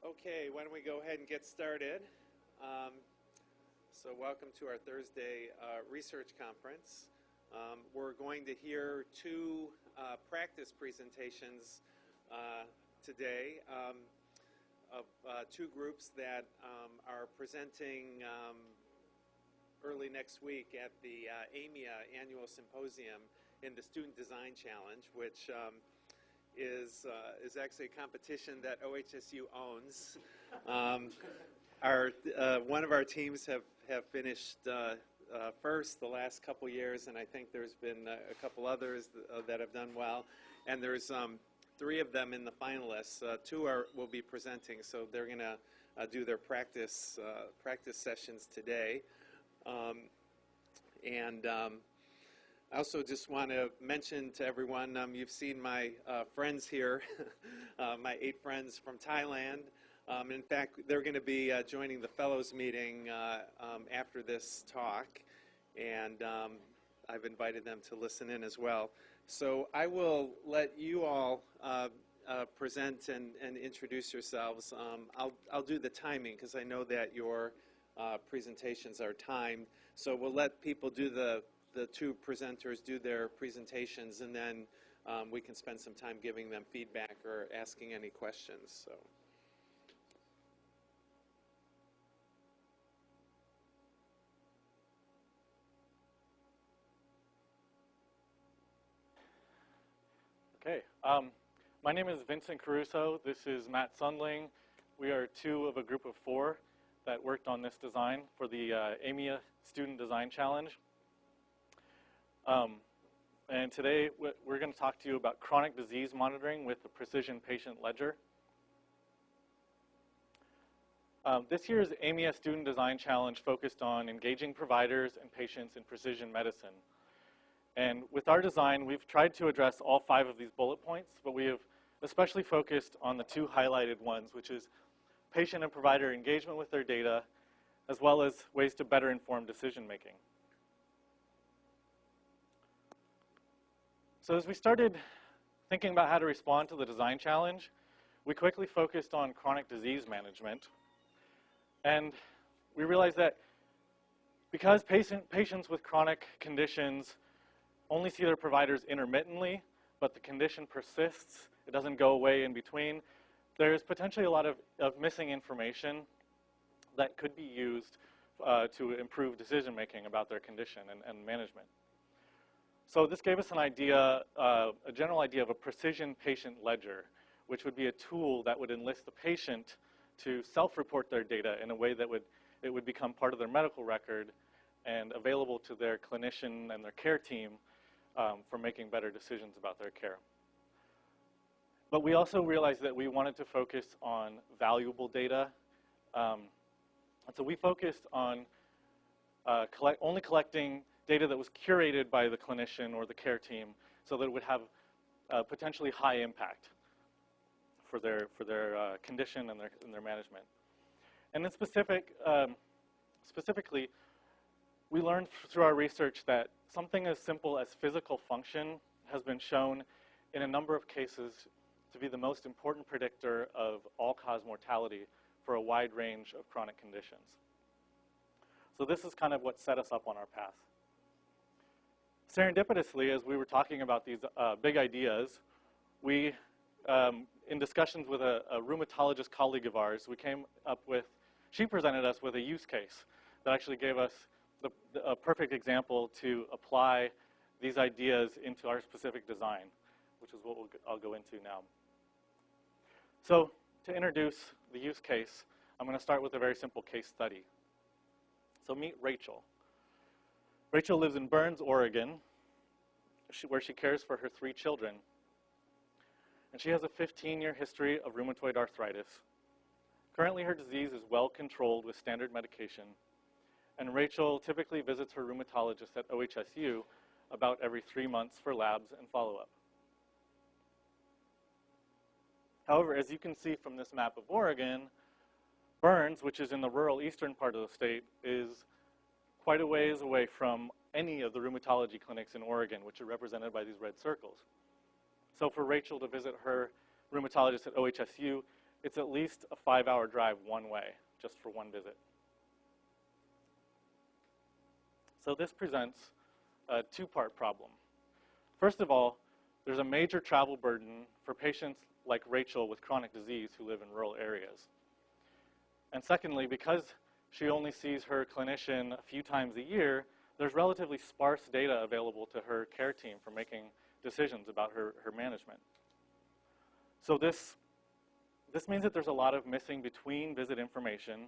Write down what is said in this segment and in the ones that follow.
Okay, why don't we go ahead and get started. So welcome to our Thursday research conference. We're going to hear two practice presentations today of two groups that are presenting early next week at the AMIA annual symposium in the Student Design Challenge, which is actually a competition that OHSU owns. One of our teams have finished first the last couple years, and I think there's been a couple others that have done well. And there's three of them in the finalists. Two will be presenting, so they're going to do their practice sessions today. I also just want to mention to everyone, you've seen my friends here, my 8 friends from Thailand. In fact, they're going to be joining the fellows meeting after this talk, and I've invited them to listen in as well. So I will let you all present and introduce yourselves. I'll do the timing because I know that your presentations are timed. So we'll let people do the two presenters do their presentations, and then we can spend some time giving them feedback or asking any questions. So. Okay, my name is Vincent Caruso. This is Matt Sundling. We are two of a group of 4 that worked on this design for the AMIA Student Design Challenge. And today we're going to talk to you about chronic disease monitoring with the PrecisionPatientLedger. This year's AMIA Student Design Challenge focused on engaging providers and patients in precision medicine. And with our design, we've tried to address all 5 of these bullet points, but we have especially focused on the 2 highlighted ones, which is patient and provider engagement with their data, as well as ways to better inform decision making. So as we started thinking about how to respond to the design challenge, we quickly focused on chronic disease management. And we realized that because patients with chronic conditions only see their providers intermittently, but the condition persists, it doesn't go away in between, there's potentially a lot of missing information that could be used to improve decision making about their condition and management. So this gave us an idea, a general idea of a precision patient ledger, which would be a tool that would enlist the patient to self-report their data in a way that it would become part of their medical record and available to their clinician and their care team for making better decisions about their care. But we also realized that we wanted to focus on valuable data. So we focused on only collecting data that was curated by the clinician or the care team so that it would have potentially high impact for their condition and their management. And in specifically, we learned through our research that something as simple as physical function has been shown in a number of cases to be the most important predictor of all-cause mortality for a wide range of chronic conditions. So this is kind of what set us up on our path. Serendipitously, as we were talking about these big ideas, we, in discussions with a rheumatologist colleague of ours, we came up with, she presented us with a use case that actually gave us a perfect example to apply these ideas into our specific design, which is what I'll go into now. So to introduce the use case, I'm going to start with a very simple case study. So meet Rachel. Rachel lives in Burns, Oregon, where she cares for her 3 children. And she has a 15-year history of rheumatoid arthritis. Currently, her disease is well controlled with standard medication. And Rachel typically visits her rheumatologist at OHSU about every 3 months for labs and follow-up. However, as you can see from this map of Oregon, Burns, which is in the rural eastern part of the state, is quite a ways away from any of the rheumatology clinics in Oregon, which are represented by these red circles. So for Rachel to visit her rheumatologist at OHSU, it's at least a 5-hour drive one way, just for one visit. So this presents a two-part problem. First of all, there's a major travel burden for patients like Rachel with chronic disease who live in rural areas. And secondly, because she only sees her clinician a few times a year, there's relatively sparse data available to her care team for making decisions about her management. So this means that there's a lot of missing between visit information,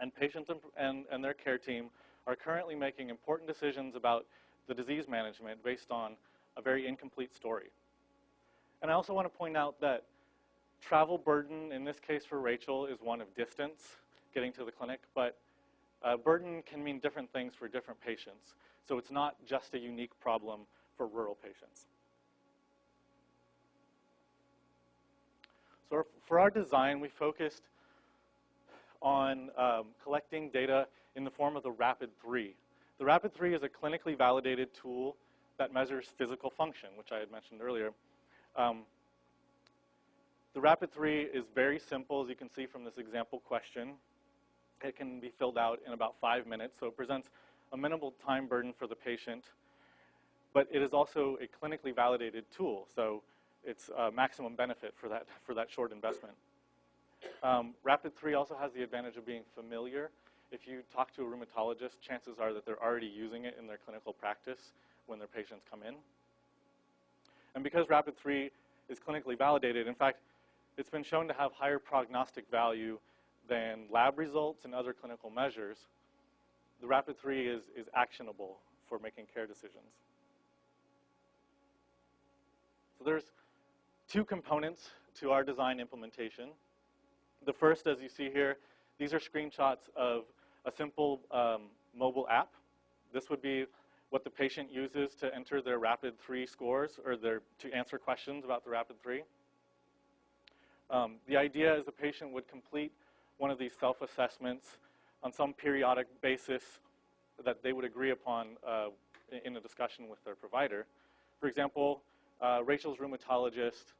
and patients and their care team are currently making important decisions about the disease management based on a very incomplete story. And I also want to point out that travel burden, in this case for Rachel, is one of distance, getting to the clinic, but burden can mean different things for different patients. So it's not just a unique problem for rural patients. So for our design, we focused on collecting data in the form of the RAPID-3. The RAPID-3 is a clinically validated tool that measures physical function, which I had mentioned earlier. The RAPID-3 is very simple, as you can see from this example question. It can be filled out in about 5 minutes, so it presents a minimal time burden for the patient, but it is also a clinically validated tool, so it's maximum benefit for that short investment. RAPID-3 also has the advantage of being familiar. If you talk to a rheumatologist, chances are that they're already using it in their clinical practice when their patients come in. And because RAPID-3 is clinically validated, in fact, it's been shown to have higher prognostic value than lab results and other clinical measures. The RAPID-3 is actionable for making care decisions. So there's two components to our design implementation. The first, as you see here, these are screenshots of a simple mobile app. This would be what the patient uses to enter their RAPID-3 scores or to answer questions about the RAPID-3. The idea is the patient would complete one of these self-assessments on some periodic basis that they would agree upon in a discussion with their provider. For example, Rachel's rheumatologist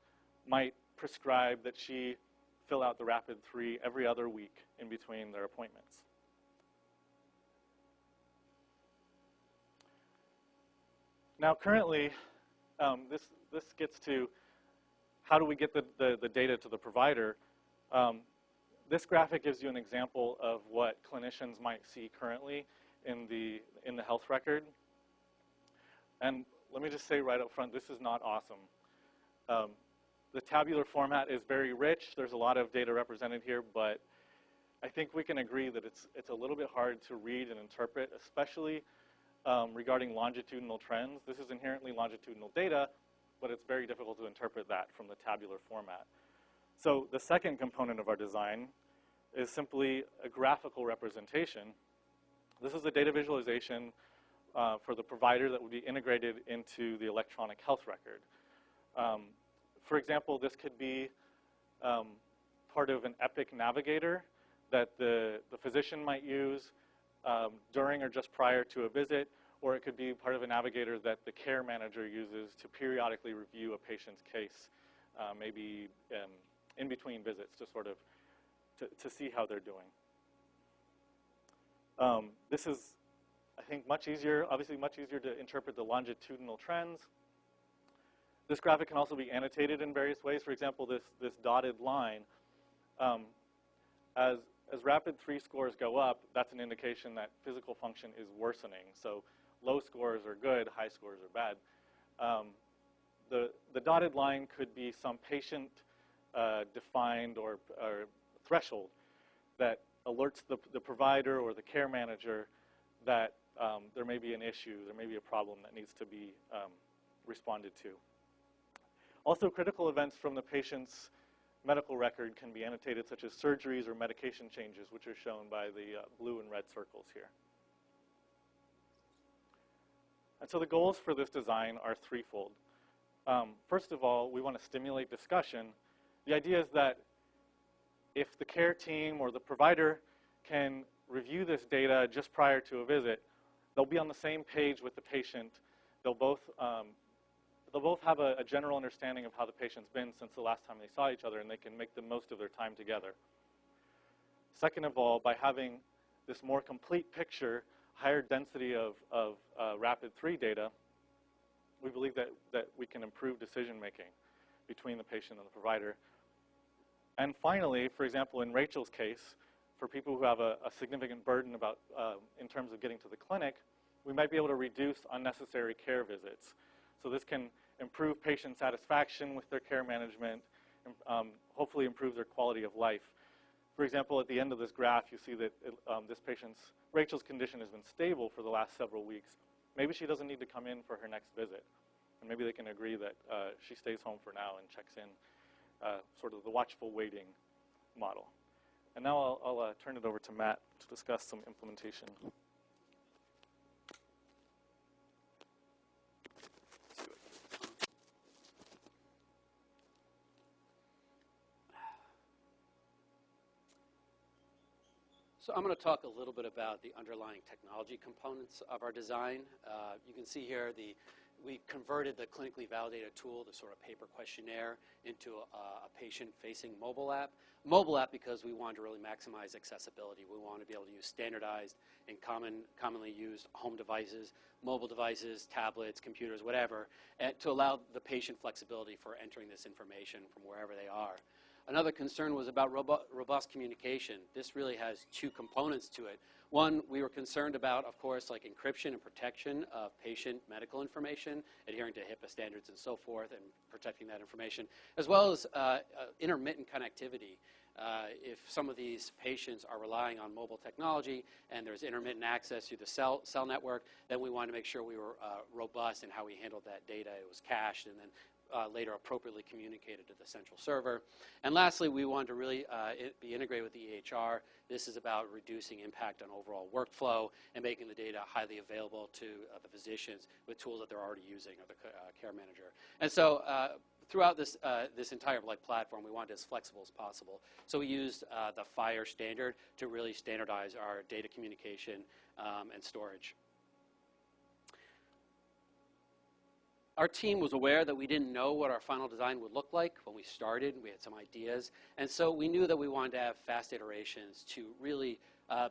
might prescribe that she fill out the RAPID-3 every other week in between their appointments. Now currently, this gets to how do we get the data to the provider. This graphic gives you an example of what clinicians might see currently in the health record. And let me just say right up front, this is not awesome. The tabular format is very rich. There's a lot of data represented here, but I think we can agree that it's a little bit hard to read and interpret, especially regarding longitudinal trends. This is inherently longitudinal data, but it's very difficult to interpret that from the tabular format. So the second component of our design is simply a graphical representation. This is a data visualization for the provider that would be integrated into the electronic health record. For example, this could be part of an EPIC navigator that the physician might use during or just prior to a visit, or it could be part of a navigator that the care manager uses to periodically review a patient's case, maybe in between visits to sort of to see how they're doing. This is, I think, much easier, obviously much easier to interpret the longitudinal trends. This graphic can also be annotated in various ways. For example, this dotted line, as RAPID-3 scores go up, that's an indication that physical function is worsening. So low scores are good, high scores are bad. The dotted line could be some patient defined or threshold that alerts the provider or the care manager that there may be an issue, there may be a problem that needs to be responded to. Also, critical events from the patient's medical record can be annotated, such as surgeries or medication changes, which are shown by the blue and red circles here. And so the goals for this design are threefold. First of all, we want to stimulate discussion. The idea is that if the care team or the provider can review this data just prior to a visit, they'll be on the same page with the patient. They'll both, they'll both have a general understanding of how the patient's been since the last time they saw each other, and they can make the most of their time together. Second of all, by having this more complete picture, higher density of RAPID-3 data, we believe that we can improve decision-making between the patient and the provider. And finally, for example, in RACHAEL's case, for people who have a significant burden about, in terms of getting to the clinic, we might be able to reduce unnecessary care visits. So this can improve patient satisfaction with their care management, hopefully improve their quality of life. For example, at the end of this graph, you see that RACHAEL's condition has been stable for the last several weeks. Maybe she doesn't need to come in for her next visit. And maybe they can agree that she stays home for now and checks in, sort of the watchful waiting model. And now I'll turn it over to Matt to discuss some implementation. So I'm going to talk a little bit about the underlying technology components of our design. You can see here we converted the clinically validated tool, the sort of paper questionnaire, into a patient-facing mobile app. Mobile app because we wanted to really maximize accessibility. We wanted to be able to use standardized and commonly used home devices, mobile devices, tablets, computers, whatever, and to allow the patient flexibility for entering this information from wherever they are. Another concern was about robust communication. This really has two components to it. One, we were concerned about, of course, like encryption and protection of patient medical information, adhering to HIPAA standards and so forth, and protecting that information, as well as intermittent connectivity. If some of these patients are relying on mobile technology and there's intermittent access through the cell network, then we wanted to make sure we were robust in how we handled that data. It was cached and then later appropriately communicated to the central server. And lastly, we wanted to really be integrated with the EHR. This is about reducing impact on overall workflow and making the data highly available to the physicians with tools that they're already using, or the care manager. And so throughout this entire platform, we wanted it as flexible as possible. So we used the FHIR standard to really standardize our data communication and storage. Our team was aware that we didn't know what our final design would look like when we started. We had some ideas. And so we knew that we wanted to have fast iterations to really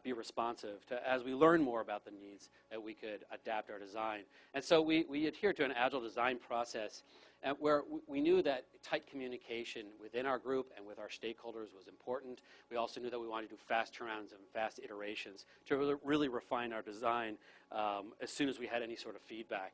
be responsive to, as we learn more about the needs, that we could adapt our design. And so we adhered to an agile design process where we knew that tight communication within our group and with our stakeholders was important. We also knew that we wanted to do fast turnarounds and fast iterations to really refine our design as soon as we had any sort of feedback.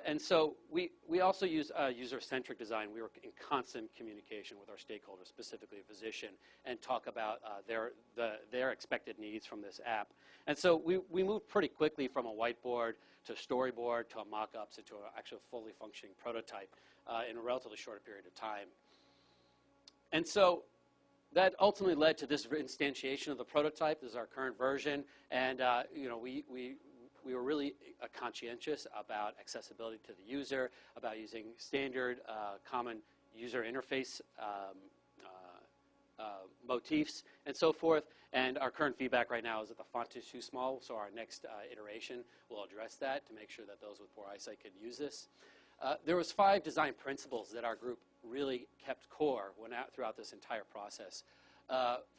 And so we also use user-centric design. We were in constant communication with our stakeholders, specifically a physician, and talk about their expected needs from this app. And so we moved pretty quickly from a whiteboard to a storyboard to a mock-ups to an actual fully functioning prototype in a relatively short period of time. And so that ultimately led to this instantiation of the prototype. This is our current version, and we were really conscientious about accessibility to the user, about using standard, common user interface motifs, and so forth. And our current feedback right now is that the font is too small, so our next iteration will address that to make sure that those with poor eyesight could use this. There was 5 design principles that our group really kept core throughout this entire process.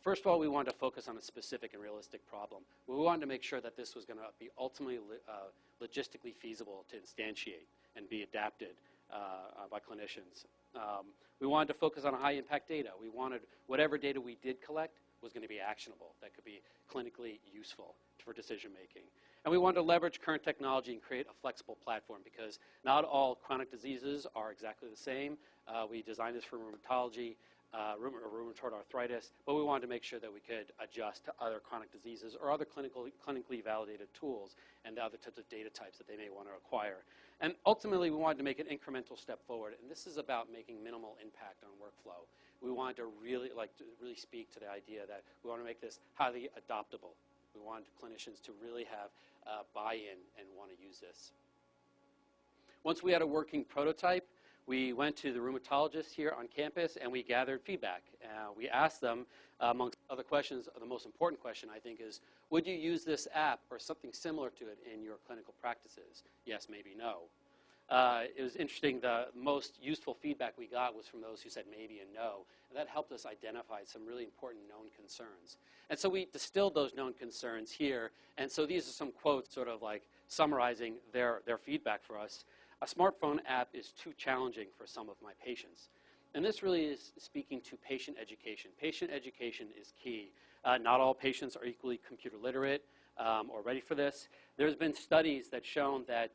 First of all, we wanted to focus on a specific and realistic problem. We wanted to make sure that this was going to be ultimately logistically feasible to instantiate and be adapted by clinicians. We wanted to focus on high-impact data. We wanted whatever data we did collect was going to be actionable, that could be clinically useful for decision-making. And we wanted to leverage current technology and create a flexible platform because not all chronic diseases are exactly the same. We designed this for rheumatology, rheumatoid arthritis, but we wanted to make sure that we could adjust to other chronic diseases or other clinically validated tools and the other types of data types that they may want to acquire. And ultimately, we wanted to make an incremental step forward, and this is about making minimal impact on workflow. We wanted to really speak to the idea that we want to make this highly adoptable. We wanted clinicians to really have buy-in and want to use this. Once we had a working prototype, we went to the rheumatologists here on campus and we gathered feedback. We asked them, amongst other questions, the most important question I think is, would you use this app or something similar to it in your clinical practices? Yes, maybe no. it was interesting, the most useful feedback we got was from those who said maybe and no, and that helped us identify some really important known concerns. And so we distilled those known concerns here, and so these are some quotes sort of like summarizing their feedback for us. A smartphone app is too challenging for some of my patients. And this really is speaking to patient education. Patient education is key. Not all patients are equally computer literate or ready for this. There's been studies that shown that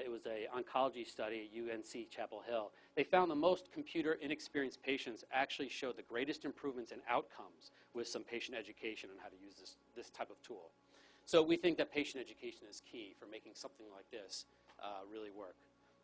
it was an oncology study at UNC Chapel Hill. They found the most computer inexperienced patients actually showed the greatest improvements in outcomes with some patient education on how to use this type of tool. So we think that patient education is key for making something like this really work.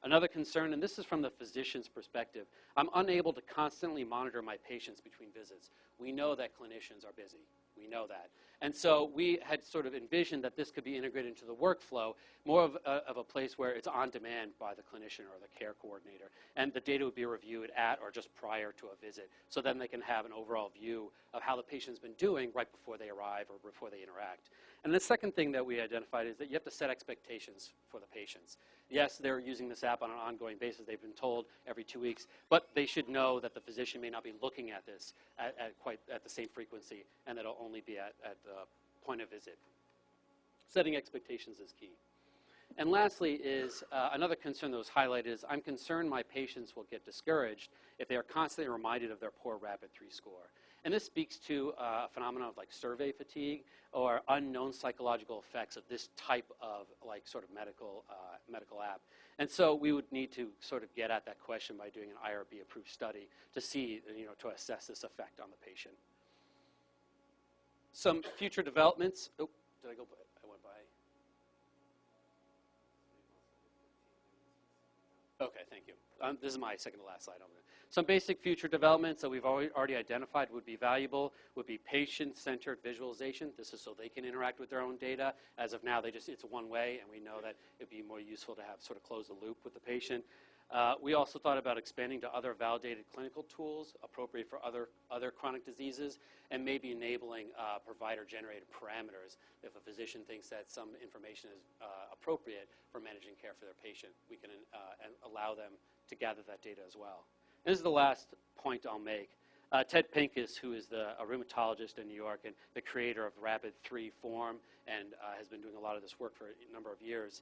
Another concern, and this is from the physician's perspective, I'm unable to constantly monitor my patients between visits. We know that clinicians are busy. We know that. And so we had sort of envisioned that this could be integrated into the workflow, more of a place where it's on demand by the clinician or the care coordinator. And the data would be reviewed at or just prior to a visit. So then they can have an overall view of how the patient's been doing right before they arrive or before they interact. And the second thing that we identified is that you have to set expectations for the patients. Yes, they're using this app on an ongoing basis. They've been told every 2 weeks, but they should know that the physician may not be looking at this quite at the same frequency, and that it'll only be at the point of visit. Setting expectations is key. And lastly is another concern that was highlighted is I'm concerned my patients will get discouraged if they are constantly reminded of their poor RAPID-3 score. And this speaks to a phenomenon of like survey fatigue or unknown psychological effects of this type of like sort of medical app. And so we would need to sort of get at that question by doing an IRB approved study to see, to assess this effect on the patient. Some future developments. Oh, did I go by? I went by. Okay, thank you. This is my second to last slide. Some basic future developments that we've already identified would be valuable would be patient-centered visualization. This is so they can interact with their own data. As of now, it's one way, and we know that it'd be more useful to have sort of close the loop with the patient. We also thought about expanding to other validated clinical tools appropriate for other chronic diseases, and maybe enabling provider-generated parameters. If a physician thinks that some information is appropriate for managing care for their patient, we can allow them to gather that data as well. And this is the last point I'll make. Ted Pincus, who is a rheumatologist in New York and the creator of RAPID-3 form and has been doing a lot of this work for a number of years,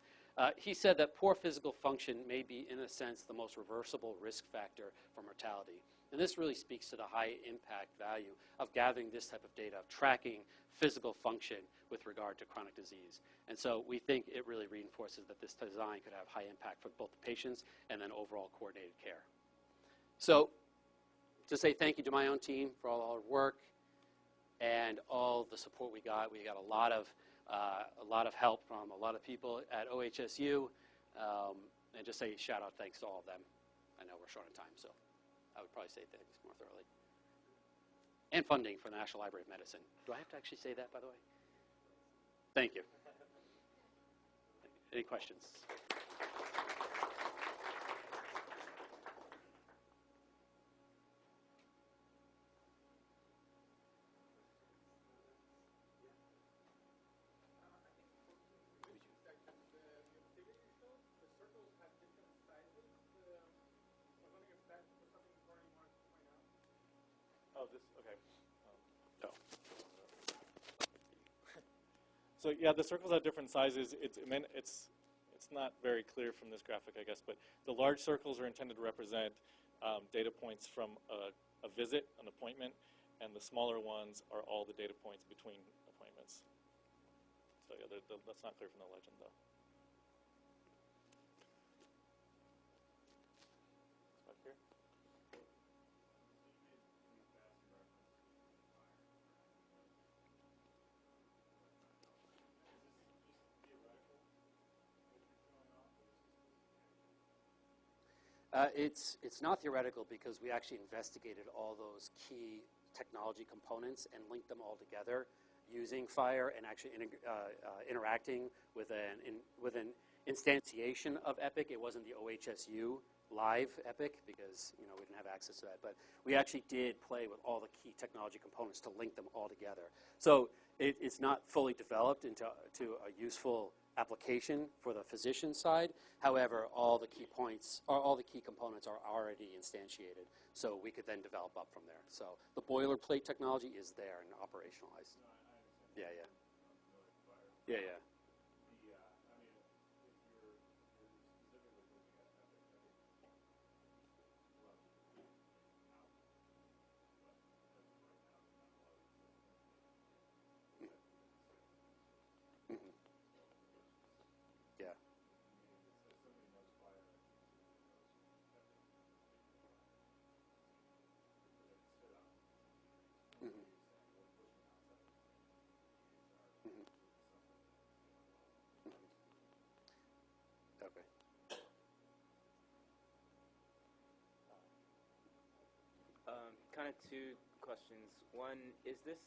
he said that poor physical function may be, in a sense, the most reversible risk factor for mortality. And this really speaks to the high impact value of gathering this type of data, of tracking physical function with regard to chronic disease. And so we think it really reinforces that this design could have high impact for both the patients and then overall coordinated care. So to say thank you to my own team for all our work and all the support we got. We got a lot of help from a lot of people at OHSU, and just say shout out thanks to all of them. I know we're short on time, so I would probably say thanks more thoroughly. And funding for the National Library of Medicine. Do I have to actually say that, by the way? Thank you. Any questions? Oh, this, okay. So yeah, the circles have different sizes. It's not very clear from this graphic, I guess, but the large circles are intended to represent data points from a visit, an appointment, and the smaller ones are all the data points between appointments. So yeah, that's not clear from the legend, though. Back here. It's not theoretical because we actually investigated all those key technology components and linked them all together using FHIR and actually interacting with an instantiation of Epic. It wasn't the OHSU live Epic because we didn't have access to that, but we actually did play with all the key technology components to link them all together. So it's not fully developed into a useful application for the physician side. However, all the key points, or all the key components are already instantiated, so we could then develop up from there. So the boilerplate technology is there and operationalized. Yeah, yeah. Yeah, yeah. Yeah. Mhm. Mhm. Mhm. Okay. Kind of two questions. One, is this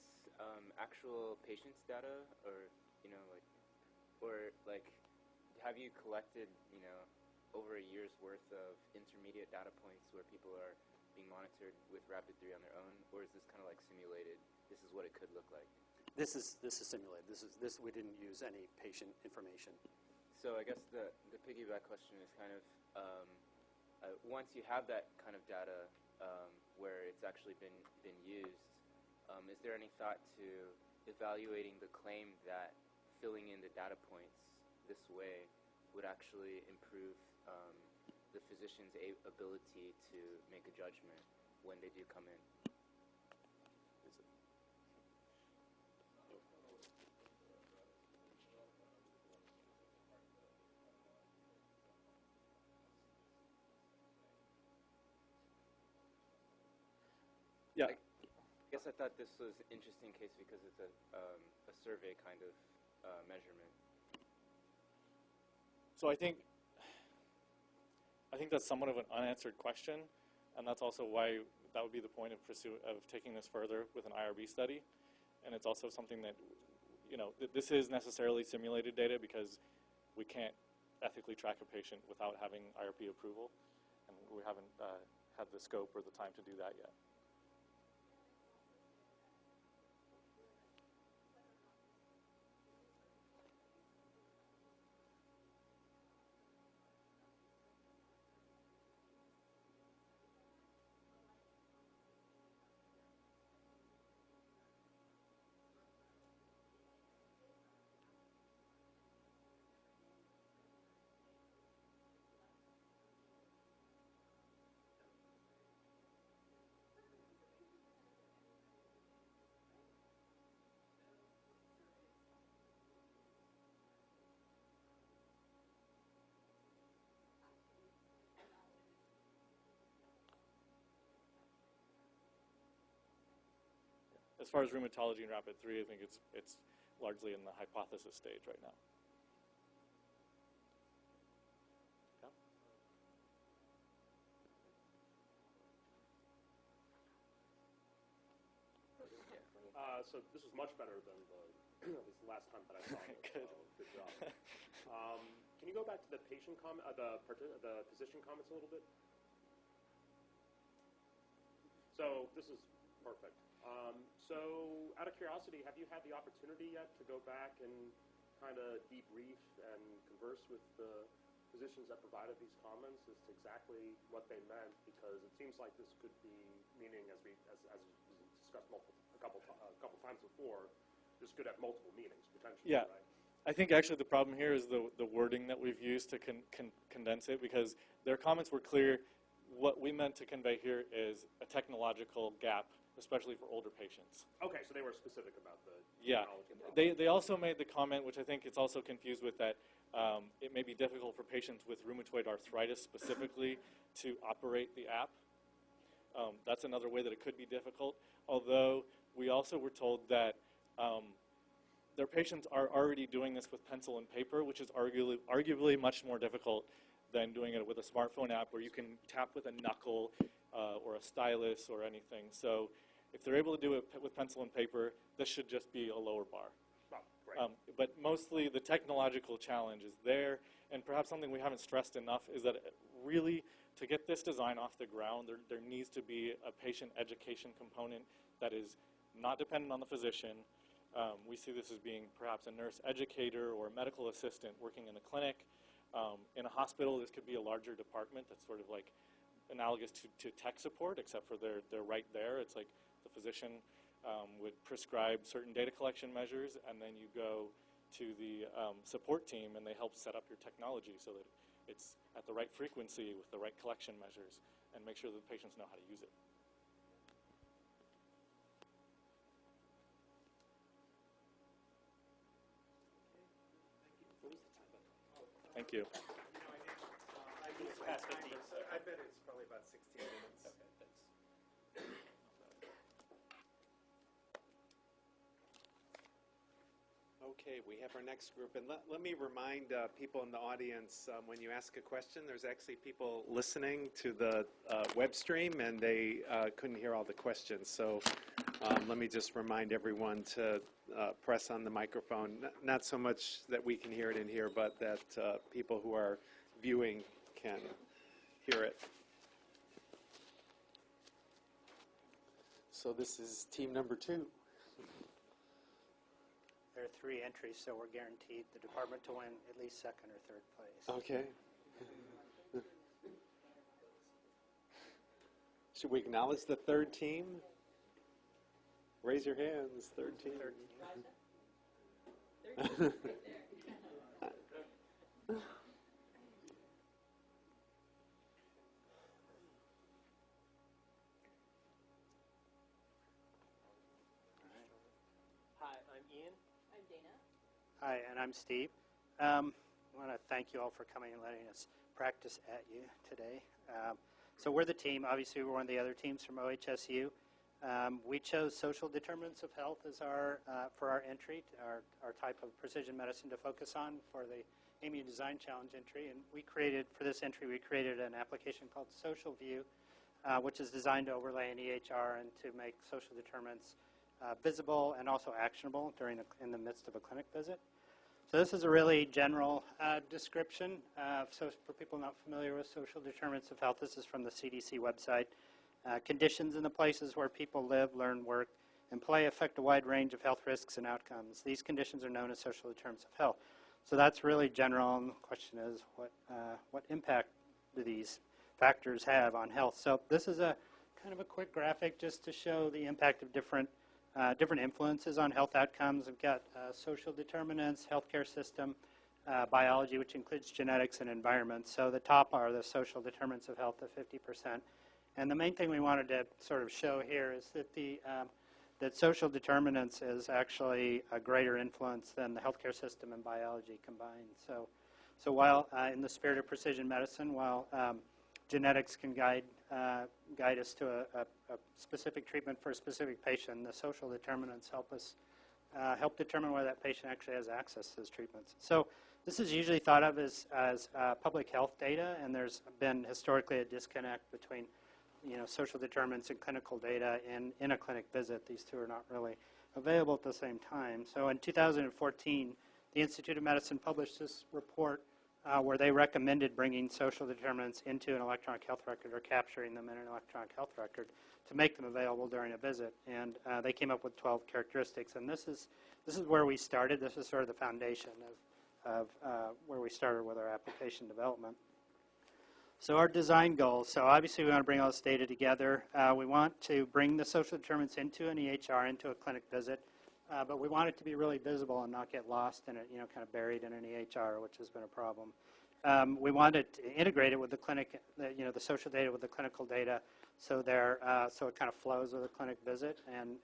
actual patient's data, or have you collected over a year's worth of intermediate data points where people are being monitored with Rapid3 on their own, or is this kind of like simulated? This is what it could look like. This is simulated. This we didn't use any patient information. So I guess the piggyback question is kind of once you have that kind of data where it's actually been used, is there any thought to evaluating the claim that filling in the data points this way would actually improve the physician's ability to make a judgment when they do come in? Yeah. I guess I thought this was an interesting case because it's a survey kind of measurement. So I think that's somewhat of an unanswered question, and that's also why that would be the point of taking this further with an IRB study. And it's also something that, this is necessarily simulated data because we can't ethically track a patient without having IRB approval, and we haven't had the scope or the time to do that yet. As far as rheumatology and Rapid3, I think it's largely in the hypothesis stage right now. So this is much better than this last time that I saw it. Good. So good job. Can you go back to the patient the physician comments a little bit? So this is perfect. So out of curiosity, have you had the opportunity yet to go back and kind of debrief and converse with the physicians that provided these comments as to exactly what they meant? Because it seems like this could be meaning, as we discussed a couple times before, this could have multiple meanings potentially. Yeah. Right? I think actually the problem here is the wording that we've used to condense it, because their comments were clear. What we meant to convey here is a technological gap, especially for older patients. Okay, so they were specific about the technology. They also made the comment, which I think it's also confused with, that it may be difficult for patients with rheumatoid arthritis specifically to operate the app. That's another way that it could be difficult, although we also were told that their patients are already doing this with pencil and paper, which is arguably much more difficult than doing it with a smartphone app where you can tap with a knuckle or a stylus or anything. So if they're able to do it with pencil and paper, this should just be a lower bar. Oh, but mostly the technological challenge is there, and perhaps something we haven't stressed enough is that really, to get this design off the ground, there needs to be a patient education component that is not dependent on the physician, We see this as being perhaps a nurse educator or a medical assistant working in a clinic. In a hospital, this could be a larger department that's sort of like analogous to tech support, except for they're right there. It's like the physician would prescribe certain data collection measures, and then you go to the support team, and they help set up your technology so that it's at the right frequency with the right collection measures, and make sure that the patients know how to use it. Thank you. I bet it's probably about 16 minutes. Okay, thanks. Okay, we have our next group. And let me remind people in the audience, when you ask a question, there's actually people listening to the web stream, and they couldn't hear all the questions. So let me just remind everyone to press on the microphone, not so much that we can hear it in here, but that people who are viewing can hear it. So this is team number 2. There are 3 entries, so we're guaranteed the department to win at least 2nd or 3rd place. Okay. Should we acknowledge the 3rd team? Raise your hands, 3rd team. Hi, I'm Ian. I'm Dana. Hi, and I'm Steve. I want to thank you all for coming and letting us practice at you today. So we're the team. Obviously, we're one of the other teams from OHSU. We chose social determinants of health as for our entry, our type of precision medicine to focus on for the AMIA Design Challenge entry. And for this entry, we created an application called SocialVue, which is designed to overlay an EHR and to make social determinants visible and also actionable in the midst of a clinic visit. So this is a really general description. So for people not familiar with social determinants of health, this is from the CDC website. Conditions in the places where people live, learn, work, and play affect a wide range of health risks and outcomes. These conditions are known as social determinants of health. So that's really general, and the question is, what impact do these factors have on health? So this is a kind of a quick graphic just to show the impact of different influences on health outcomes. We've got social determinants, healthcare system, biology, which includes genetics and environment. So the top are the social determinants of health, the 50%. And the main thing we wanted to sort of show here is that that social determinants is actually a greater influence than the healthcare system and biology combined. So while in the spirit of precision medicine, while genetics can guide us to a specific treatment for a specific patient, the social determinants help determine whether that patient actually has access to those treatments. So this is usually thought of as public health data, and there's been historically a disconnect between social determinants and clinical data in a clinic visit. These two are not really available at the same time. So in 2014, the Institute of Medicine published this report where they recommended bringing social determinants into an electronic health record or capturing them in an electronic health record to make them available during a visit. And they came up with 12 characteristics. And this is where we started. This is sort of the foundation of where we started with our application development. So our design goals, so obviously we want to bring all this data together. We want to bring the social determinants into an EHR, into a clinic visit, but we want it to be really visible and not get lost in it, kind of buried in an EHR, which has been a problem. We wanted to integrate it with the clinic, the social data with the clinical data, so it kind of flows with a clinic visit and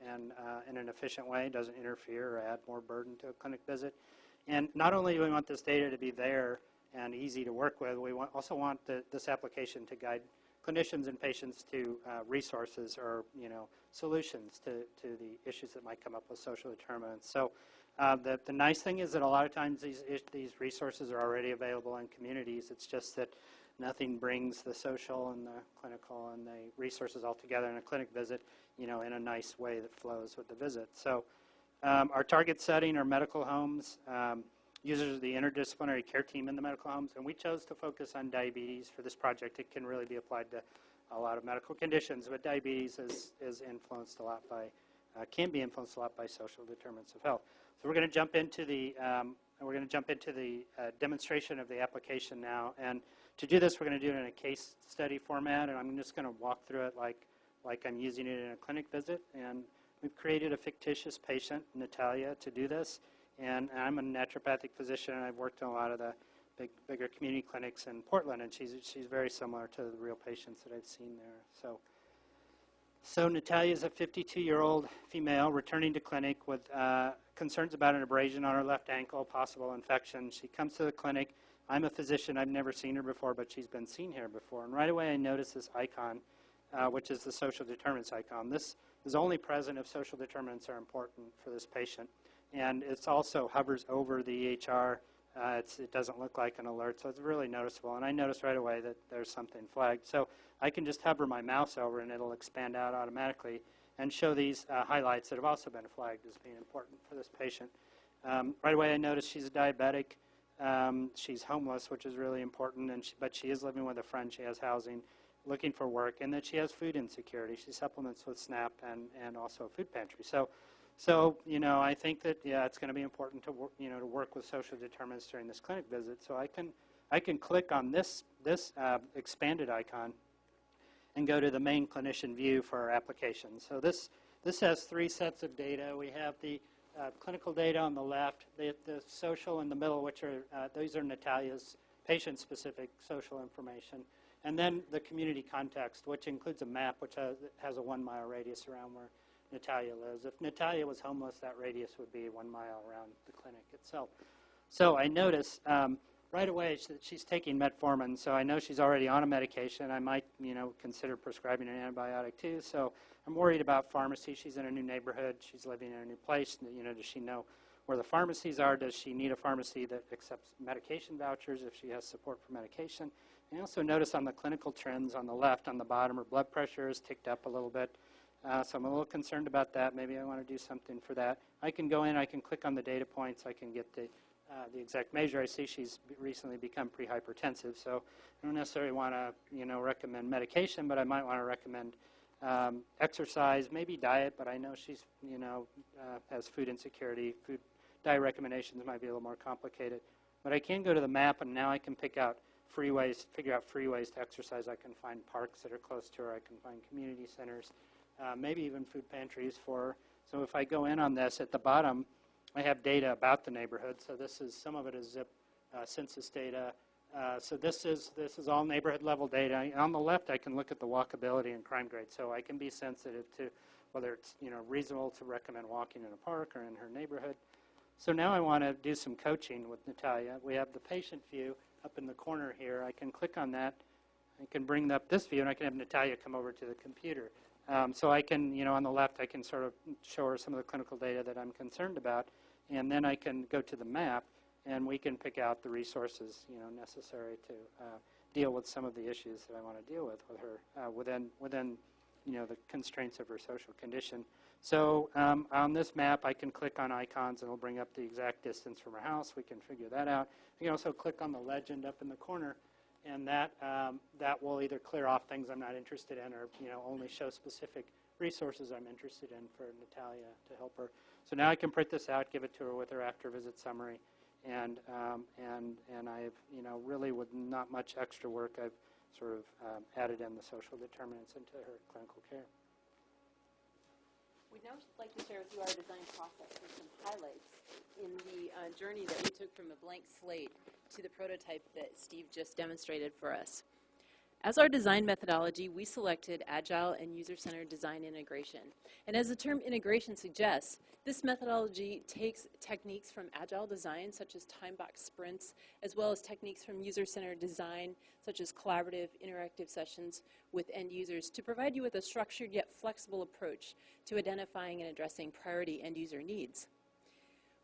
in an efficient way, doesn't interfere or add more burden to a clinic visit. And not only do we want this data to be there and easy to work with, we also want this application to guide clinicians and patients to resources or solutions to the issues that might come up with social determinants. So the nice thing is that a lot of times these resources are already available in communities. It's just that nothing brings the social and the clinical and the resources all together in a clinic visit, in a nice way that flows with the visit. So our target setting are medical homes, users of the interdisciplinary care team in the medical homes, and we chose to focus on diabetes for this project. It can really be applied to a lot of medical conditions, but diabetes is influenced a lot by can be influenced a lot by social determinants of health. So we're going to jump into the demonstration of the application now. And to do this, we're going to do it in a case study format, and I'm just going to walk through it like I'm using it in a clinic visit. And we've created a fictitious patient, Natalia, to do this. And I'm a naturopathic physician, and I've worked in a lot of the bigger community clinics in Portland, and she's very similar to the real patients that I've seen there. So Natalia is a 52-year-old female returning to clinic with concerns about an abrasion on her left ankle, possible infection. She comes to the clinic. I'm a physician. I've never seen her before, but she's been seen here before. And right away I notice this icon, which is the social determinants icon. This is only present if social determinants are important for this patient. And it also hovers over the EHR. It doesn't look like an alert, so it's really noticeable. And I notice right away that there's something flagged. So I can just hover my mouse over, and it'll expand out automatically and show these highlights that have also been flagged as being important for this patient. Right away I notice she's a diabetic. She's homeless, which is really important, but she is living with a friend. She has housing, looking for work, and that she has food insecurity. She supplements with SNAP and also a food pantry. So I think that it's going to be important to work with social determinants during this clinic visit. So I can click on this expanded icon and go to the main clinician view for our application. So this has 3 sets of data. We have the clinical data on the left, the social in the middle, which are these are Natalia's patient-specific social information, and then the community context, which includes a map which has a 1-mile radius around where Natalia lives. If Natalia was homeless, that radius would be 1 mile around the clinic itself. So I notice right away that she's taking metformin, so I know she's already on a medication. I might, consider prescribing an antibiotic too. So I'm worried about pharmacy. She's in a new neighborhood. She's living in a new place. Does she know where the pharmacies are? Does she need a pharmacy that accepts medication vouchers if she has support for medication? And I also notice on the clinical trends on the left, on the bottom, her blood pressure is ticked up a little bit. So I'm a little concerned about that. Maybe I want to do something for that. I can go in. I can click on the data points. I can get the exact measure. I see she's recently become prehypertensive, so I don't necessarily want to, recommend medication, but I might want to recommend exercise, maybe diet. But I know she's, has food insecurity. Diet recommendations might be a little more complicated. But I can go to the map, and now I can figure out free ways to exercise. I can find parks that are close to her. I can find community centers. Maybe even food pantries for her. So if I go in on this, at the bottom, I have data about the neighborhood. So some of it is zip census data. So this is all neighborhood level data. On the left, I can look at the walkability and crime grade. So I can be sensitive to whether it's reasonable to recommend walking in a park or in her neighborhood. So now I want to do some coaching with Natalia. We have the patient view up in the corner here. I can click on that. I can bring up this view, and I can have Natalia come over to the computer. So I can, on the left, I can sort of show her some of the clinical data that I'm concerned about, and then I can go to the map, and we can pick out the resources, necessary to deal with some of the issues that I want to deal with her within the constraints of her social condition. So on this map, I can click on icons, and it'll bring up the exact distance from her house. We can figure that out. You can also click on the legend up in the corner, and that will either clear off things I'm not interested in, or only show specific resources I'm interested in for Natalia to help her. So now I can print this out, give it to her with her after visit summary, and I've really with not much extra work, I've sort of added in the social determinants into her clinical care. We'd now like to share with you our design process with some highlights in the journey that we took from a blank slate to the prototype that Steve just demonstrated for us. As our design methodology, we selected Agile and User-Centered Design Integration. And as the term integration suggests, this methodology takes techniques from Agile design, such as time-box sprints, as well as techniques from user-centered design, such as collaborative, interactive sessions with end users, to provide you with a structured yet flexible approach to identifying and addressing priority end user needs.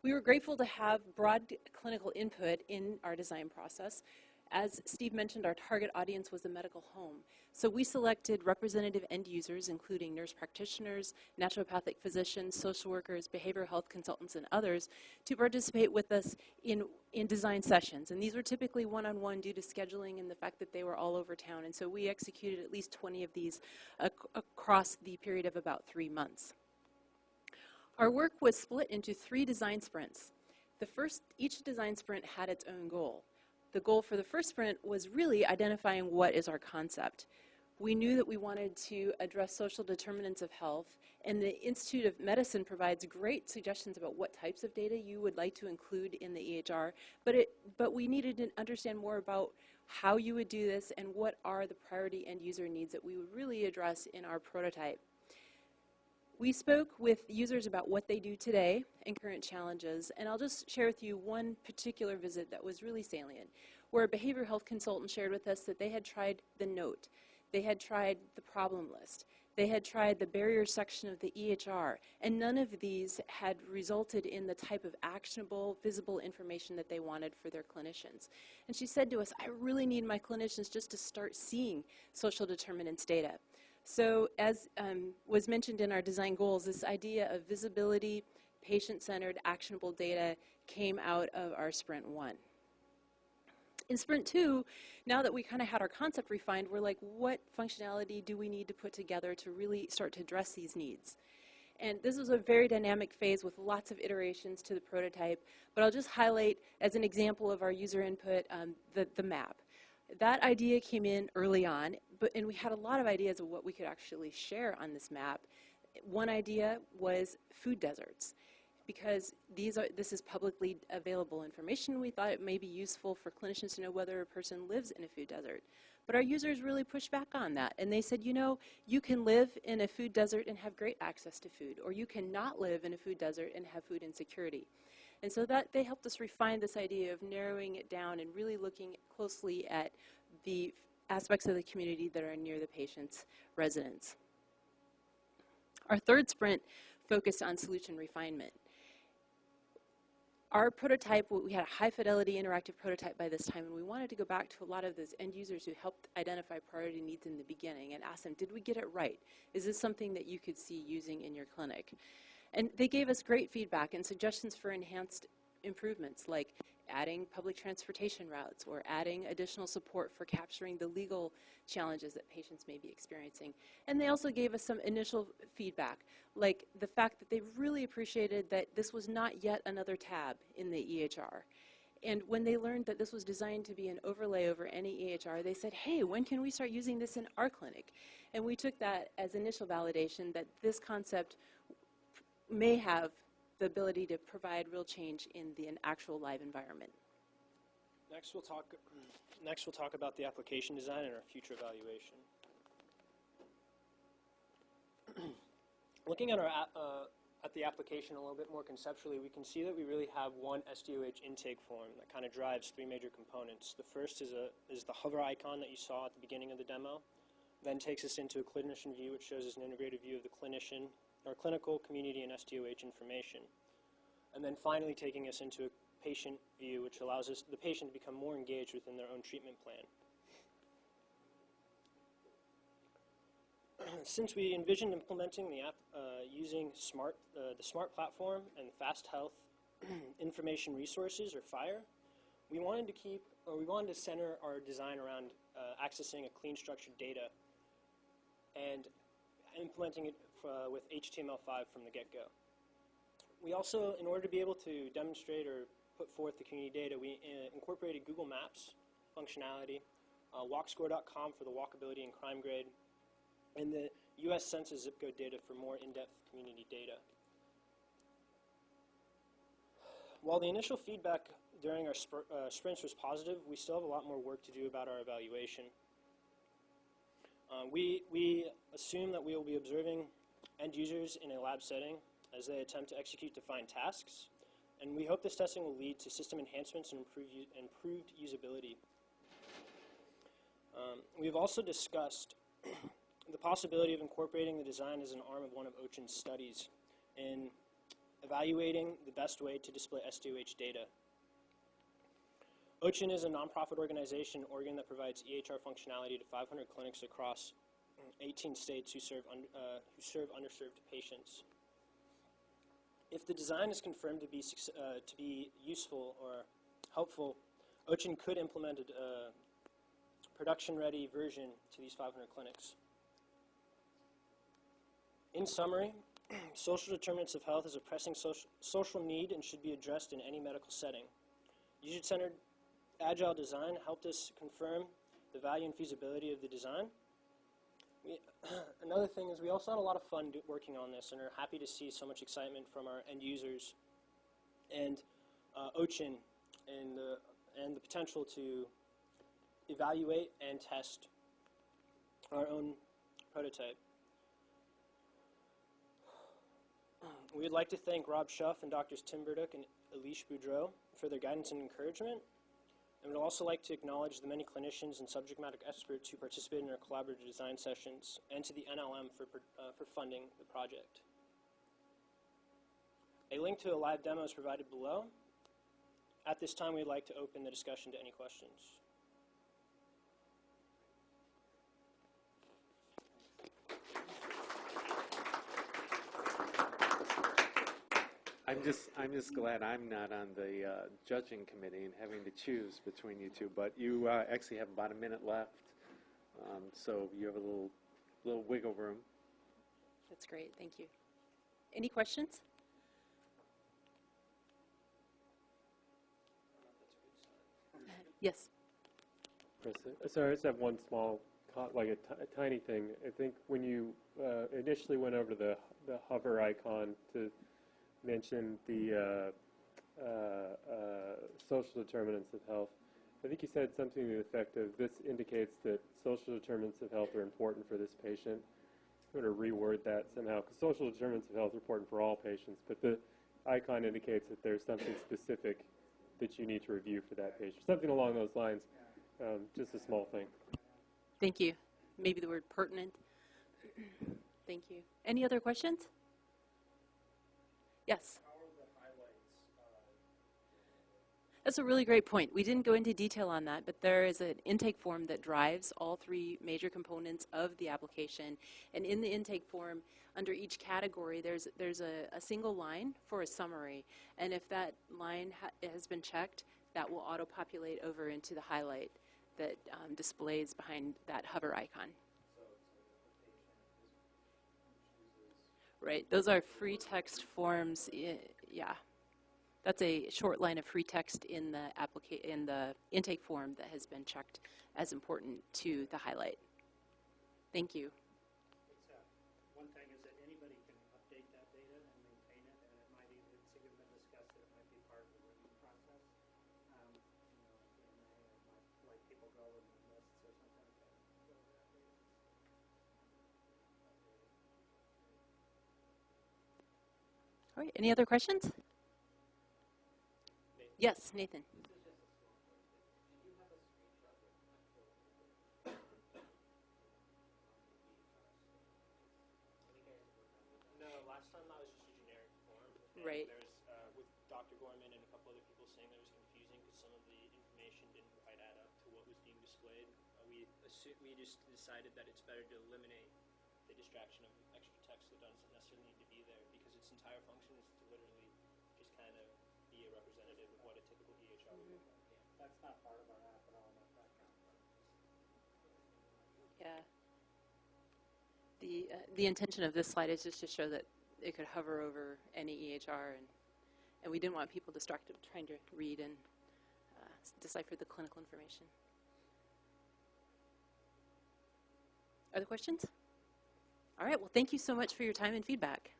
We were grateful to have broad clinical input in our design process. As Steve mentioned, our target audience was the medical home. So we selected representative end users, including nurse practitioners, naturopathic physicians, social workers, behavioral health consultants, and others, to participate with us in design sessions. And these were typically one-on-one due to scheduling and the fact that they were all over town. And so we executed at least 20 of these across the period of about 3 months. Our work was split into 3 design sprints. Each design sprint had its own goal. The goal for the first sprint was really identifying what is our concept. We knew that we wanted to address social determinants of health, and the Institute of Medicine provides great suggestions about what types of data you would like to include in the EHR, but we needed to understand more about how you would do this and what are the priority end user needs that we would really address in our prototype. We spoke with users about what they do today and current challenges, and I'll just share with you one particular visit that was really salient, where a behavioral health consultant shared with us that they had tried the note, they had tried the problem list, they had tried the barriers section of the EHR, and none of these had resulted in the type of actionable, visible information that they wanted for their clinicians. And she said to us, I really need my clinicians just to start seeing social determinants data. So as was mentioned in our design goals, this idea of visibility, patient-centered, actionable data came out of our Sprint 1. In Sprint 2, now that we kind of had our concept refined, we're like, what functionality do we need to put together to really start to address these needs? And this was a very dynamic phase with lots of iterations to the prototype, but I'll just highlight as an example of our user input the map. That idea came in early on, and we had a lot of ideas of what we could actually share on this map. One idea was food deserts. Because this is publicly available information, we thought it may be useful for clinicians to know whether a person lives in a food desert. But our users really pushed back on that, and they said, you know, you can live in a food desert and have great access to food, or you cannot live in a food desert and have food insecurity. And so that they helped us refine this idea of narrowing it down and really looking closely at the aspects of the community that are near the patient's residence. Our third sprint focused on solution refinement. Our prototype, we had a high-fidelity interactive prototype by this time, and we wanted to go back to a lot of those end users who helped identify priority needs in the beginning and ask them, did we get it right? Is this something that you could see using in your clinic? And they gave us great feedback and suggestions for enhanced improvements, like adding public transportation routes or adding additional support for capturing the legal challenges that patients may be experiencing. And they also gave us some initial feedback, like the fact that they really appreciated that this was not yet another tab in the EHR. And when they learned that this was designed to be an overlay over any EHR, they said, hey, when can we start using this in our clinic? And we took that as initial validation that this concept may have the ability to provide real change in an actual live environment. Next, we'll talk about the application design and our future evaluation. Looking at the application a little bit more conceptually, we can see that we really have one SDOH intake form that kind of drives 3 major components. The first is the hover icon that you saw at the beginning of the demo, then takes us into a clinician view, which shows us an integrated view of the clinician, our clinical, community, and SDOH information. And then finally taking us into a patient view, which allows the patient to become more engaged within their own treatment plan. Since we envisioned implementing the app using the SMART platform and Fast Health Information Resources, or FHIR, we wanted to center our design around accessing a clean, structured data and implementing it with HTML5 from the get-go. We also, in order to be able to demonstrate or put forth the community data, we incorporated Google Maps functionality, walkscore.com for the walkability and crime grade, and the US Census zip code data for more in-depth community data. While the initial feedback during our sprints was positive, we still have a lot more work to do about our evaluation. We assume that we will be observing end users in a lab setting as they attempt to execute defined tasks, and we hope this testing will lead to system enhancements and improved usability. We've also discussed the possibility of incorporating the design as an arm of one of OCHAN's studies in evaluating the best way to display SDOH data. OCHAN is a nonprofit organization in Oregon that provides EHR functionality to 500 clinics across 18 states who serve underserved patients. If the design is confirmed to be useful or helpful, OCHAN could implement a production-ready version to these 500 clinics. In summary, social determinants of health is a pressing social need and should be addressed in any medical setting. User-centered agile design helped us confirm the value and feasibility of the design. Another thing is we also had a lot of fun working on this and are happy to see so much excitement from our end users and OCHIN and the potential to evaluate and test our own prototype. We would like to thank Rob Schuff and Drs. Tim Burdick and Elish Boudreau for their guidance and encouragement. And we'd also like to acknowledge the many clinicians and subject matter experts who participated in our collaborative design sessions, and to the NLM for funding the project. A link to a live demo is provided below. At this time, we'd like to open the discussion to any questions. I'm just glad I'm not on the judging committee and having to choose between you two. But you actually have about a minute left, so you have a little wiggle room. That's great. Thank you. Any questions? Yes. Sorry, I just have one small, like a tiny thing. I think when you initially went over the hover icon to mention the social determinants of health, I think you said something to the effect of, this indicates that social determinants of health are important for this patient. I'm going to reword that somehow, because social determinants of health are important for all patients, but the icon indicates that there's something specific that you need to review for that patient. Something along those lines, just a small thing. Thank you. Maybe the word pertinent. Thank you. Any other questions? Yes. How are the highlights? That's a really great point. We didn't go into detail on that, but there is an intake form that drives all three major components of the application. And in the intake form, under each category, there's a single line for a summary. And if that line has been checked, that will auto-populate over into the highlight that displays behind that hover icon. Right, those are free text forms. Yeah, that's a short line of free text in the intake form that has been checked as important to the highlight. Thank you. One thing is that anybody can update that data and maintain it, and it might even, it's even been discussed that it might be part of the review process. Like people go in the lists or something like that. All right, any other questions? Yes, Nathan. No, last time that was just a generic form. Right. There's, with Dr. Gorman and a couple other people saying that it was confusing because some of the information didn't quite add up to what was being displayed. We just decided that it's better to eliminate the distraction of extra text that doesn't necessarily need to be there, because its entire function is to literally just kind of be a representative of what a typical EHR would look like. That's not part of our app at all, that background part. Yeah. The intention of this slide is just to show that it could hover over any EHR, and we didn't want people distracted trying to read and decipher the clinical information. Other questions? All right, well, thank you so much for your time and feedback.